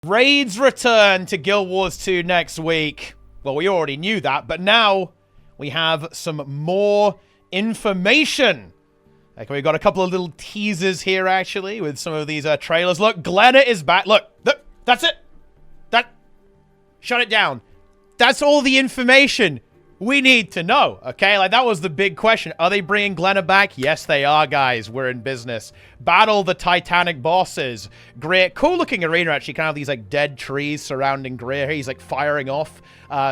Raids return to Guild Wars 2 next week. Well, we already knew that, but now we have some more information. Okay, we've got a couple of little teasers here, actually, with some of these trailers. Look, Glenna is back. Look, that's it. Shut it down. That's all the information we need to know, okay? Like, that was the big question. Are they bringing Glenna back? Yes, they are, guys. We're in business. Battle the Titanic bosses. Greer, cool-looking arena, actually. Kind of these, like, dead trees surrounding Greer. He's, like, firing off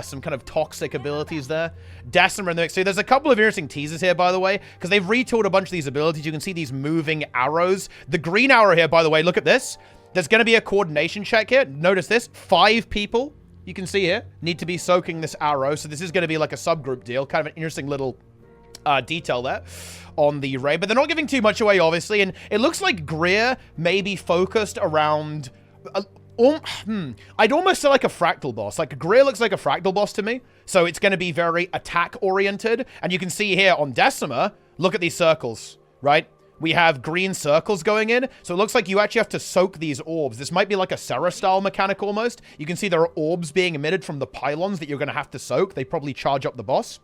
some kind of toxic abilities there. Decima in the mix. So there's a couple of interesting teasers here, by the way, because they've retooled a bunch of these abilities. You can see these moving arrows. The green arrow here, by the way, look at this. There's going to be a coordination check here. Notice this. 5 people, you can see here, need to be soaking this arrow. So this is going to be like a subgroup deal. Kind of an interesting little detail there on the raid. But they're not giving too much away, obviously. And it looks like Greer may be focused around... I'd almost say like a fractal boss. Like, Greer looks like a fractal boss to me. So it's going to be very attack-oriented. And you can see here on Decima, look at these circles, right? We have green circles going in, so it looks like you actually have to soak these orbs. This might be like a Serra-style mechanic almost. You can see there are orbs being emitted from the pylons that you're going to have to soak. They probably charge up the boss.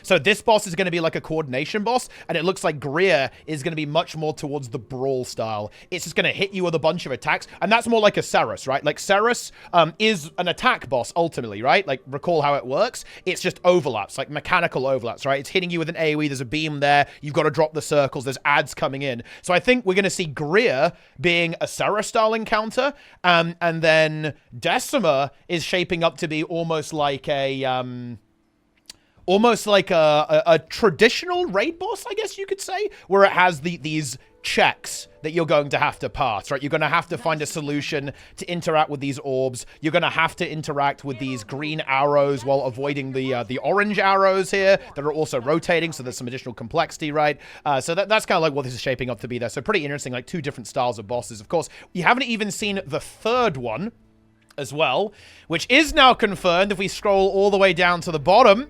So this boss is going to be like a coordination boss, and it looks like Greer is going to be much more towards the brawl style. It's just going to hit you with a bunch of attacks, and that's more like a Ceres, right? Like, Ceres is an attack boss, ultimately, right? Like, recall how it works. It's just overlaps, like mechanical overlaps, right? It's hitting you with an AoE, there's a beam there, you've got to drop the circles, there's ads coming in. So I think we're going to see Greer being a Ceres-style encounter, and then Decima is shaping up to be almost like a... almost like a traditional raid boss, I guess you could say, where it has these checks that you're going to have to pass, right? You're going to have to find a solution to interact with these orbs. You're going to have to interact with these green arrows while avoiding the orange arrows here that are also rotating, so there's some additional complexity, right? So that's kind of like what this is shaping up to be there. So pretty interesting, like 2 different styles of bosses. Of course, you haven't even seen the third one as well, which is now confirmed if we scroll all the way down to the bottom.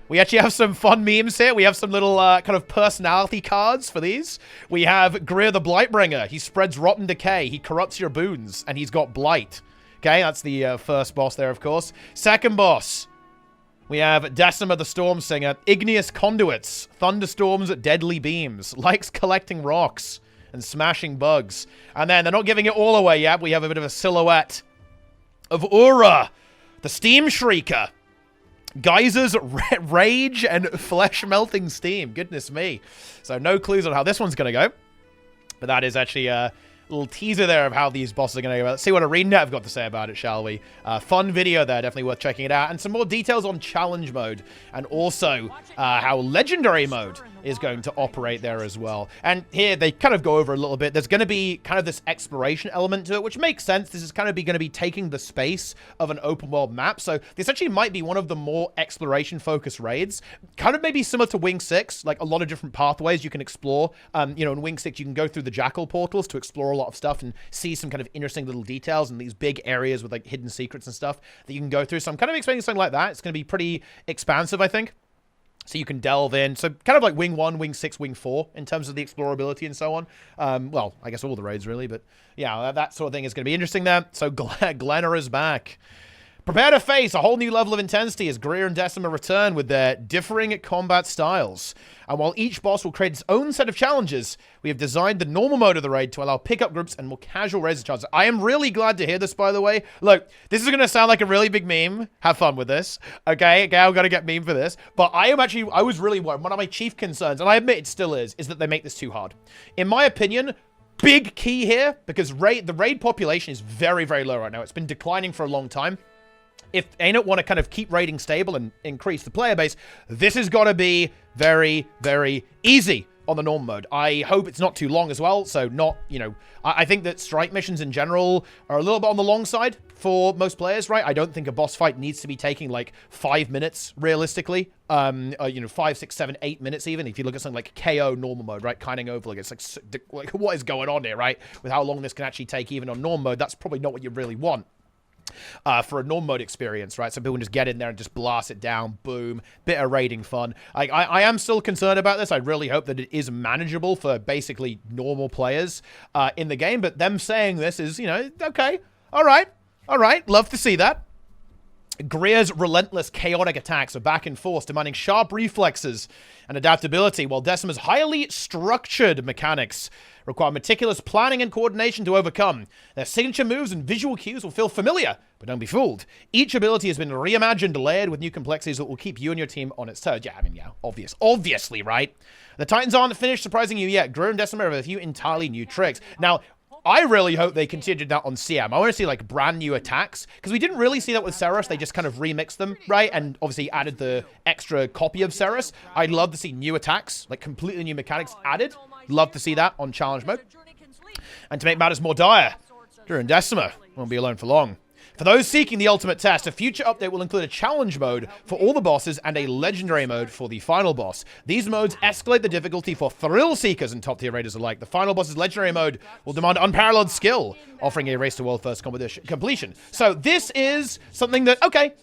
We actually have some fun memes here. We have some little kind of personality cards for these. We have Greer the Blightbringer. He spreads rotten decay. He corrupts your boons, and he's got blight. Okay, that's the first boss there, of course. Second boss, we have Decima the Storm Singer. Igneous conduits, thunderstorms, deadly beams. Likes collecting rocks and smashing bugs. And then they're not giving it all away yet. We have a bit of a silhouette of Ura, the Steam Shrieker. Geysers, rage, and flesh-melting steam. Goodness me. So no clues on how this one's going to go. But that is actually a little teaser there of how these bosses are going to go. Let's see what ArenaNet have got to say about it, shall we? Fun video there. Definitely worth checking it out. And some more details on challenge mode. And also how legendary mode is going to operate there as well. And here they kind of go over a little bit. There's going to be kind of this exploration element to it, which makes sense. This is kind of going to be taking the space of an open world map. So this actually might be one of the more exploration focused raids. Kind of maybe similar to Wing 6, like a lot of different pathways you can explore. You know, in Wing 6, you can go through the Jackal portals to explore a lot of stuff and see some kind of interesting little details and these big areas with like hidden secrets and stuff that you can go through. So I'm kind of expecting something like that. It's going to be pretty expansive, I think. So you can delve in. So kind of like Wing 1, Wing 6, Wing 4 in terms of the explorability and so on. Well, I guess all the raids really, but yeah, that sort of thing is going to be interesting there. So Glenna is back. Prepare to face a whole new level of intensity as Greer and Decima return with their differing combat styles. And while each boss will create its own set of challenges, we have designed the normal mode of the raid to allow pickup groups and more casual raids challenges. I am really glad to hear this, by the way. Look, this is going to sound like a really big meme. Have fun with this. Okay, I've got to get meme for this. But I was really worried. One of my chief concerns, and I admit it still is that they make this too hard. In my opinion, big key here, because the raid population is very, very low right now. It's been declining for a long time. If ArenaNet want to kind of keep raiding stable and increase the player base, this has got to be very, very easy on the norm mode. I hope it's not too long as well, so not, you know, I think that strike missions in general are a little bit on the long side for most players, right? I don't think a boss fight needs to be taking like 5 minutes, realistically. You know, 5, 6, 7, 8 minutes even. If you look at something like KO normal mode, right? Kiting over, like, it's like, what is going on here, right? With how long this can actually take even on norm mode, that's probably not what you really want. For a norm mode experience, right? So people can just get in there and just blast it down, boom, bit of raiding fun. I am still concerned about this. I really hope that it is manageable for basically normal players in the game, but them saying this is, you know, okay, all right. All right, love to see that. Greer's relentless, chaotic attacks are back in force, demanding sharp reflexes and adaptability, while Decima's highly structured mechanics require meticulous planning and coordination to overcome. Their signature moves and visual cues will feel familiar, but don't be fooled. Each ability has been reimagined, layered with new complexities that will keep you and your team on its toes. Yeah, I mean, yeah, obviously, right? The Titans aren't finished surprising you yet. Greer and Decima have a few entirely new tricks. Now, I really hope they continued that on CM. I want to see, like, brand new attacks, because we didn't really see that with Ceres. They just kind of remixed them, right? And obviously added the extra copy of Ceres. I'd love to see new attacks, like completely new mechanics added. Love to see that on challenge mode. And to make matters more dire, Greer and Decima won't be alone for long. For those seeking the ultimate test, a future update will include a challenge mode for all the bosses and a legendary mode for the final boss. These modes escalate the difficulty for thrill seekers and top-tier raiders alike. The final boss's legendary mode will demand unparalleled skill, offering a race to world first completion. So this is something that, okay,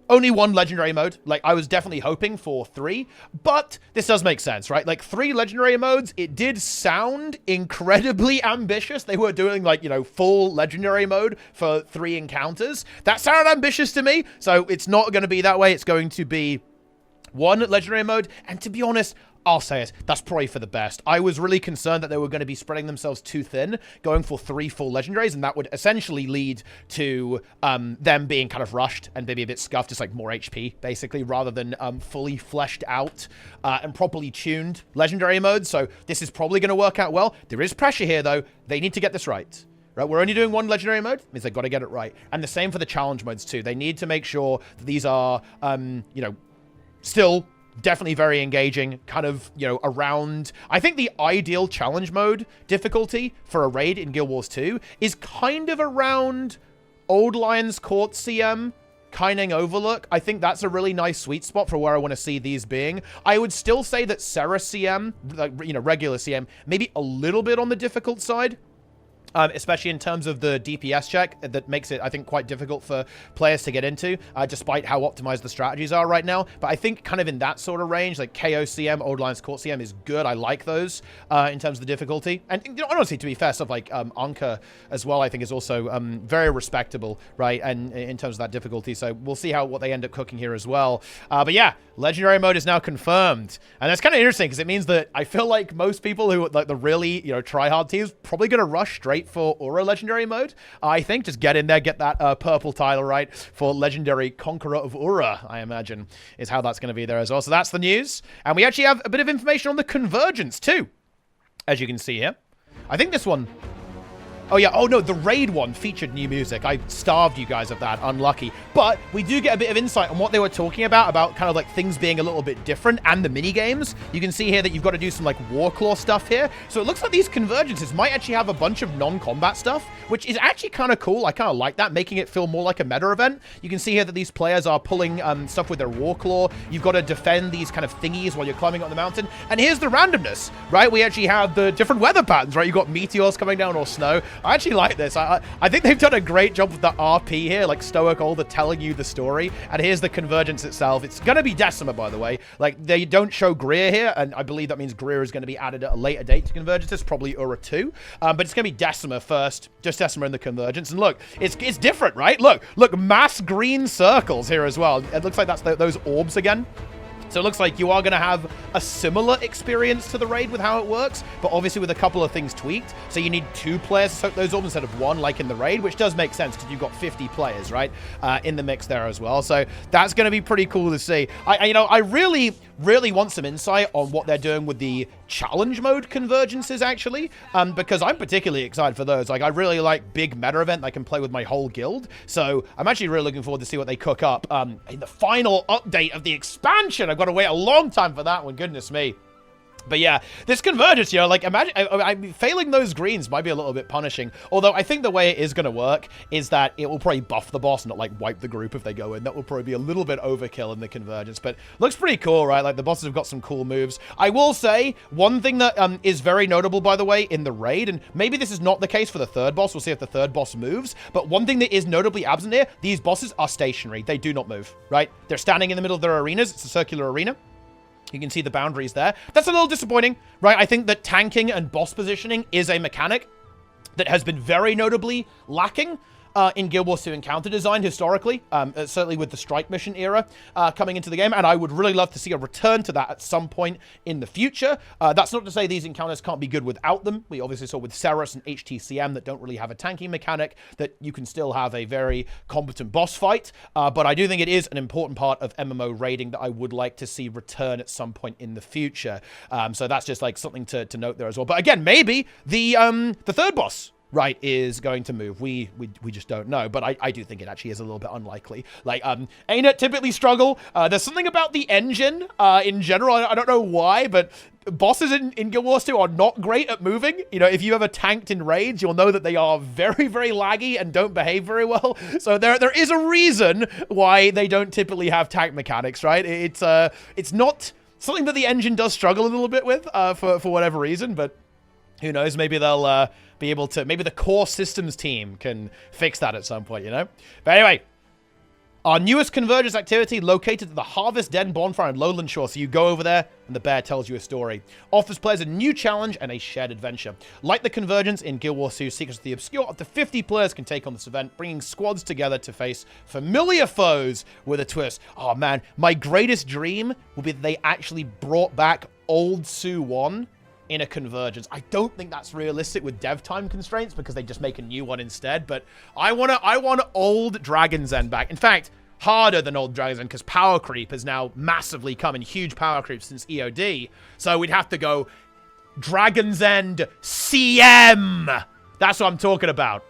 only one legendary mode. Like, I was definitely hoping for 3, but this does make sense, right? Like, 3 legendary modes, it did sound incredibly ambitious. They were doing, like, full legendary mode for 3 encounters. That sounded ambitious to me, so it's not going to be that way. It's going to be 1 legendary mode, and to be honest, I'll say it, that's probably for the best. I was really concerned that they were going to be spreading themselves too thin, going for 3 full legendaries, and that would essentially lead to them being kind of rushed and maybe a bit scuffed, just like more HP, basically, rather than fully fleshed out and properly tuned legendary modes. So this is probably going to work out well. There is pressure here, though. They need to get this right. Right, we're only doing 1 legendary mode, means they've got to get it right. And the same for the challenge modes, too. They need to make sure that these are, still definitely very engaging, kind of, around... I think the ideal challenge mode difficulty for a raid in Guild Wars 2 is kind of around Old Lion's Court CM, Kyning Overlook. I think that's a really nice sweet spot for where I want to see these being. I would still say that Ceres CM, like, regular CM, maybe a little bit on the difficult side. Especially in terms of the DPS check that makes it, I think, quite difficult for players to get into, despite how optimized the strategies are right now. But I think kind of in that sort of range, like KOCM, Old Lion's Court CM is good. I like those in terms of the difficulty. And honestly, to be fair, stuff like Anka as well, I think is also very respectable, right? And in terms of that difficulty. So we'll see what they end up cooking here as well. But yeah, legendary mode is now confirmed. And that's kind of interesting because it means that I feel like most people who, like the really, try-hard teams, probably going to rush straight for Aura legendary mode. I think just get in there, get that purple title right for legendary Conqueror of Aura, I imagine, is how that's going to be there as well. So that's the news. And we actually have a bit of information on the Convergence too, as you can see here. I think this one... Oh, yeah. Oh, no. The raid one featured new music. I starved you guys of that. Unlucky. But we do get a bit of insight on what they were talking about kind of like things being a little bit different and the mini games. You can see here that you've got to do some like Warclaw stuff here. So it looks like these Convergences might actually have a bunch of non-combat stuff, which is actually kind of cool. I kind of like that, making it feel more like a meta event. You can see here that these players are pulling stuff with their Warclaw. You've got to defend these kind of thingies while you're climbing up the mountain. And here's the randomness, right? We actually have the different weather patterns, right? You've got meteors coming down or snow. I actually like this. I think they've done a great job with the RP here, like Stoic Older telling you the story. And here's the Convergence itself. It's going to be Decima, by the way. Like, they don't show Greer here, and I believe that means Greer is going to be added at a later date to Convergence. It's probably Ura 2. But it's going to be Decima first. Just Decima in the Convergence. And look, it's different, right? Look, mass green circles here as well. It looks like that's those orbs again. So it looks like you are going to have a similar experience to the raid with how it works, but obviously with a couple of things tweaked. So you need 2 players to soak those orbs instead of 1 like in the raid, which does make sense because you've got 50 players, right, in the mix there as well. So that's going to be pretty cool to see. I really want some insight on what they're doing with the challenge mode Convergences, actually, because I'm particularly excited for those. Like, I really like big meta event that I can play with my whole guild. So I'm actually really looking forward to see what they cook up in the final update of the expansion. I've got to wait a long time for that one. Goodness me. But yeah, this Convergence, like, imagine, I failing those greens might be a little bit punishing. Although I think the way it is going to work is that it will probably buff the boss, not like wipe the group if they go in. That will probably be a little bit overkill in the Convergence, but looks pretty cool, right? Like, the bosses have got some cool moves. I will say one thing that is very notable, by the way, in the raid, and maybe this is not the case for the third boss. We'll see if the third boss moves. But one thing that is notably absent here, these bosses are stationary. They do not move, right? They're standing in the middle of their arenas. It's a circular arena. You can see the boundaries there. That's a little disappointing, right? I think that tanking and boss positioning is a mechanic that has been very notably lacking in Guild Wars 2 encounter design historically, certainly with the Strike Mission era coming into the game, and I would really love to see a return to that at some point in the future. That's not to say these encounters can't be good without them. We obviously saw with Ceres and HTCM that don't really have a tanking mechanic, that you can still have a very competent boss fight, but I do think it is an important part of MMO raiding that I would like to see return at some point in the future. So that's just like something to note there as well. But again, maybe the third boss, right, is going to move. We just don't know, but I do think it actually is a little bit unlikely. Like, ArenaNet typically struggle. There's something about the engine in general. I don't know why, but bosses in Guild Wars 2 are not great at moving. You know, if you ever tanked in raids, you'll know that they are very, very laggy and don't behave very well. So there is a reason why they don't typically have tank mechanics, right? It's not something that the engine does struggle a little bit with for whatever reason, but who knows? Maybe they'll be able to, maybe the core systems team can fix that at some point, you know? But anyway, our newest Convergence activity, located at the Harvest Den bonfire in Lowland Shore. So you go over there and the bear tells you a story. Offers players a new challenge and a shared adventure. Like the Convergence in Guild Wars 2 Secrets of the Obscure, up to 50 players can take on this event, bringing squads together to face familiar foes with a twist. Oh man, my greatest dream would be that they actually brought back Old Sue 1 in a Convergence. I don't think that's realistic with dev time constraints because they just make a new one instead, but I want old Dragon's End back. In fact, harder than old Dragon's End because power creep has now massively come in, huge power creep since EOD. So we'd have to go Dragon's End CM. That's what I'm talking about.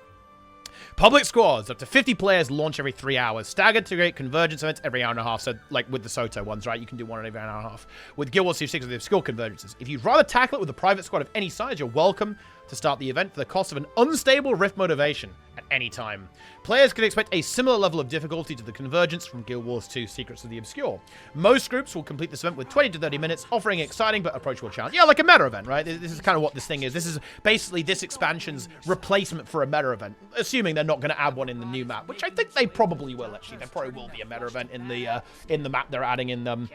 Public squads, up to 50 players, launch every 3 hours. Staggered to create Convergence events every hour and a half. So, like with the Soto ones, right? You can do one every hour and a half. With Guild Wars 2 Secrets of the Obscure Convergences. If you'd rather tackle it with a private squad of any size, you're welcome to start the event for the cost of an unstable Rift motivation at any time. Players can expect a similar level of difficulty to the Convergence from Guild Wars 2 Secrets of the Obscure. Most groups will complete this event with 20 to 30 minutes, offering an exciting but approachable challenge. Yeah, like a meta event, right? This is kind of what this thing is. This is basically this expansion's replacement for a meta event, assuming they're not going to add one in the new map, which I think they probably will, actually. There probably will be a meta event in the map they're adding in them.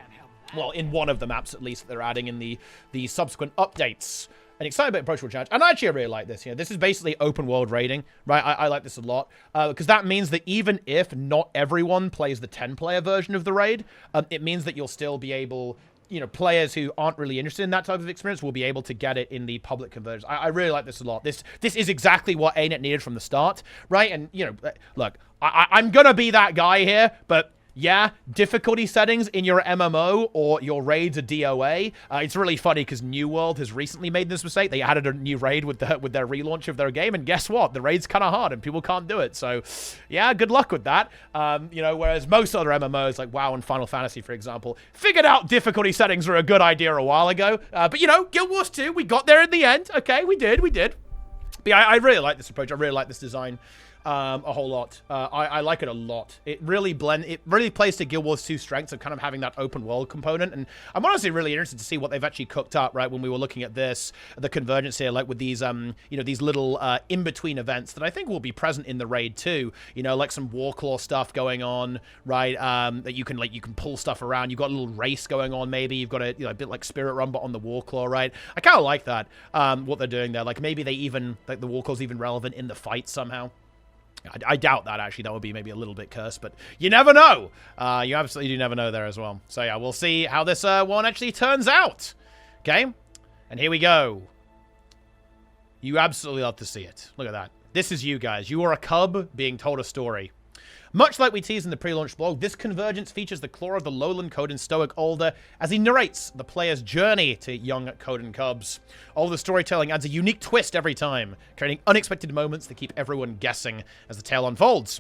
Well, in one of the maps, at least, that they're adding in the subsequent updates. An exciting but approachable challenge. And actually, I really like this. You know, this is basically open world raiding, right? I like this a lot because that means that even if not everyone plays the 10-player version of the raid, it means that you'll still be able, you know, players who aren't really interested in that type of experience will be able to get it in the public Convergence. I really like this a lot. This is exactly what ArenaNet needed from the start, right? And, you know, look, I'm going to be that guy here, but yeah, difficulty settings in your MMO or your raids are DOA. It's really funny because New World has recently made this mistake. They added a new raid with their relaunch of their game, and guess what? The raid's kind of hard and people can't do it. So, yeah, good luck with that. You know, whereas most other MMOs like WoW and Final Fantasy, for example, figured out difficulty settings were a good idea a while ago. But you know, Guild Wars 2, we got there in the end. Okay, we did. But yeah, I really like this approach. I really like this design. A whole lot. I like it a lot. It really plays to Guild Wars 2 strengths of kind of having that open world component. And I'm honestly really interested to see what they've actually cooked up, right? When we were looking at the Convergence here, like with these, you know, these little in-between events that I think will be present in the raid too. You know, like some Warclaw stuff going on, right? That you can pull stuff around. You've got a little race going on, maybe. You've got a bit like Spirit Run, but on the Warclaw, right? I kind of like that, what they're doing there. Like maybe they even, like the Warclaw's even relevant in the fight somehow. I doubt that, actually. That would be maybe a little bit cursed, but you never know. You absolutely do never know there as well. So, yeah, we'll see how this one actually turns out. Okay? And here we go. You absolutely love to see it. Look at that. This is you guys. You are a cub being told a story. Much like we teased in the pre-launch blog, this Convergence features the claw of the lowland Coden stoic Alder as he narrates the player's journey to young Coden cubs. Alder's storytelling adds a unique twist every time, creating unexpected moments that keep everyone guessing as the tale unfolds.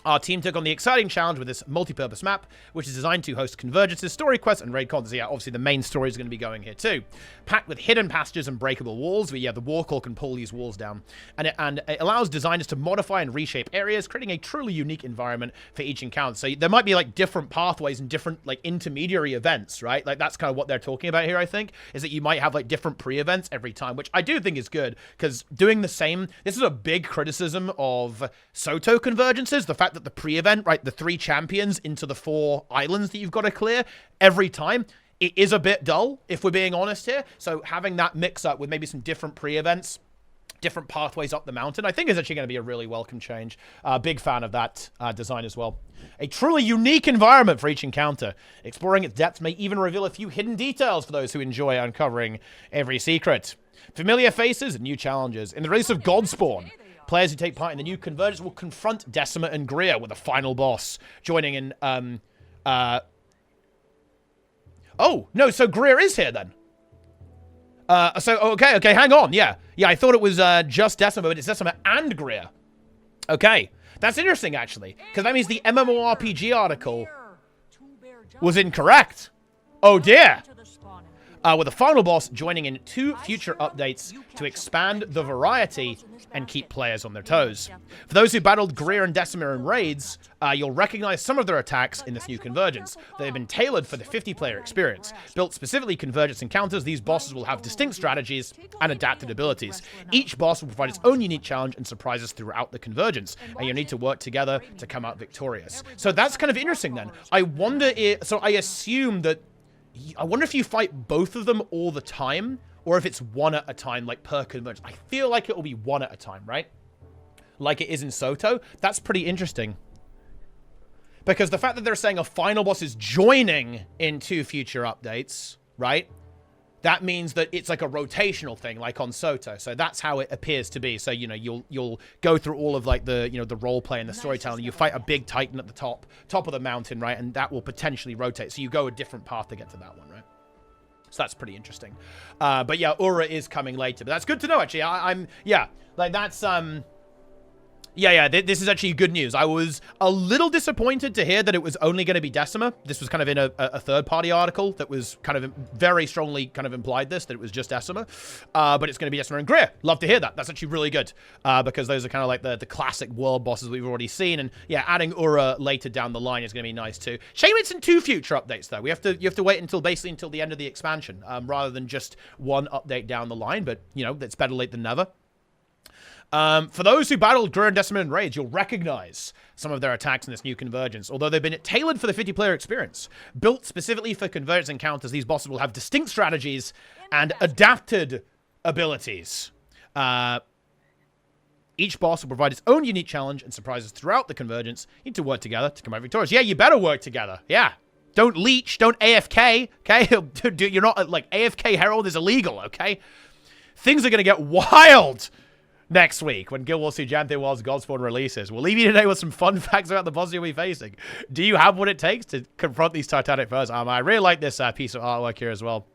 Our team took on the exciting challenge with this multi-purpose map, which is designed to host Convergences, story quests, and raid content. So yeah, obviously the main story is going to be going here too. Packed with hidden passages and breakable walls, where yeah, the Warclaw can pull these walls down. And it allows designers to modify and reshape areas, creating a truly unique environment for each encounter. So there might be like different pathways and different like intermediary events, right? Like that's kind of what they're talking about here, I think, is that you might have like different pre-events every time, which I do think is good, because doing the same, this is a big criticism of Soto Convergences, the fact that the pre-event, right, the 3 champions into the 4 islands that you've got to clear every time, it is a bit dull, if we're being honest here. So having that mix up with maybe some different pre-events, different pathways up the mountain, I think is actually going to be a really welcome change. Big fan of that design as well. A truly unique environment for each encounter. Exploring its depths may even reveal a few hidden details for those who enjoy uncovering every secret. Familiar faces and new challenges. In the release of Godspawn, players who take part in the new Convergence will confront Decima and Greer with a final boss. Joining in, Oh, no, so Greer is here then. Okay, hang on, yeah. Yeah, I thought it was just Decima, but it's Decima and Greer. Okay, that's interesting, actually, because that means the MMORPG article was incorrect. Oh, dear. With the final boss joining in 2 future updates to expand the variety and keep players on their toes. For those who battled Greer and Decima in raids, you'll recognize some of their attacks in this new Convergence. They've been tailored for the 50-player experience. Built specifically Convergence encounters, these bosses will have distinct strategies and adapted abilities. Each boss will provide its own unique challenge and surprises throughout the Convergence, and you'll need to work together to come out victorious. So that's kind of interesting then. I wonder if... So I assume that... I wonder if you fight both of them all the time, or if it's one at a time, like per Convergence. I feel like it will be one at a time, right? Like it is in Soto. That's pretty interesting. Because the fact that they're saying a final boss is joining in 2 future updates, right? That means that it's like a rotational thing, like on Soto. So that's how it appears to be. So, you know, you'll go through all of like the, you know, the role play and the storytelling. You fight a big titan at the top of the mountain, right? And that will potentially rotate. So you go a different path to get to that one, right? So that's pretty interesting. But yeah, Ura is coming later. But that's good to know, actually. Yeah, like that's, Yeah, this is actually good news. I was a little disappointed to hear that it was only going to be Decima. This was kind of in a third-party article that was kind of very strongly kind of implied this, that it was just Decima. But it's going to be Decima and Greer. Love to hear that. That's actually really good. Because those are kind of like the classic world bosses we've already seen. And yeah, adding Ura later down the line is going to be nice too. Shame it's in 2 future updates though. You have to wait until the end of the expansion, rather than just one update down the line. But, you know, it's better late than never. For those who battled Greer and Decima in raids, you'll recognize some of their attacks in this new Convergence, although they've been tailored for the 50-player experience. Built specifically for Convergence encounters, these bosses will have distinct strategies and adapted abilities. Each boss will provide its own unique challenge and surprises throughout the Convergence. You need to work together to come out victorious. Yeah, you better work together. Yeah. Don't leech. Don't AFK. Okay? You're not, like, AFK Herald is illegal, okay? Things are going to get wild next week when Guild Wars 2 Janthir World's Godspawn releases. We'll leave you today with some fun facts about the bosses you'll be facing. Do you have what it takes to confront these titanic foes? I really like this piece of artwork here as well.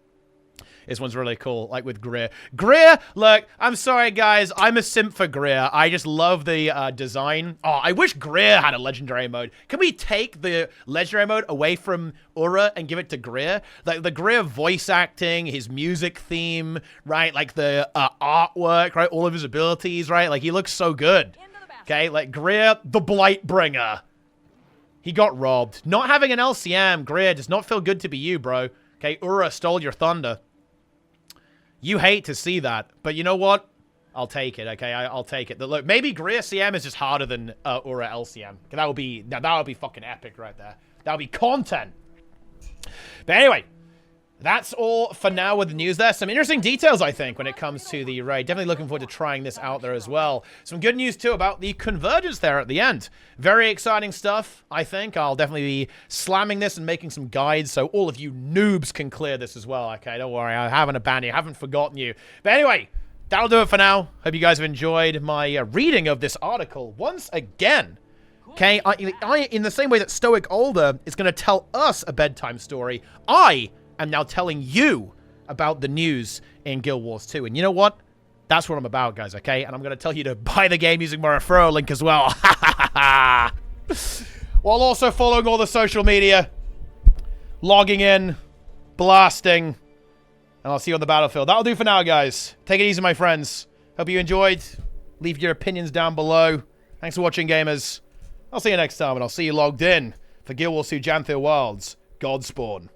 This one's really cool, like with Greer. Greer, look, I'm sorry, guys. I'm a simp for Greer. I just love the design. Oh, I wish Greer had a legendary mode. Can we take the legendary mode away from Ura and give it to Greer? Like, the Greer voice acting, his music theme, right? Like, the artwork, right? All of his abilities, right? Like, he looks so good. Okay, like, Greer, the Blightbringer. He got robbed. Not having an LCM, Greer, does not feel good to be you, bro. Okay, Ura stole your thunder. You hate to see that, but you know what? I'll take it, okay? I'll take it. Look, maybe Greer CM is just harder than Ura LCM. That would be fucking epic right there. That would be content. But anyway, that's all for now with the news there. Some interesting details, I think, when it comes to the raid. Definitely looking forward to trying this out there as well. Some good news, too, about the Convergence there at the end. Very exciting stuff, I think. I'll definitely be slamming this and making some guides so all of you noobs can clear this as well. Okay, don't worry. I haven't abandoned you. I haven't forgotten you. But anyway, that'll do it for now. Hope you guys have enjoyed my reading of this article once again. Okay, in the same way that Stoic Older is going to tell us a bedtime story, I'm now telling you about the news in Guild Wars 2. And you know what? That's what I'm about, guys, okay? And I'm going to tell you to buy the game using my referral link as well. While also following all the social media, logging in, blasting, and I'll see you on the battlefield. That'll do for now, guys. Take it easy, my friends. Hope you enjoyed. Leave your opinions down below. Thanks for watching, gamers. I'll see you next time, and I'll see you logged in for Guild Wars 2 Janthir World's Godspawn.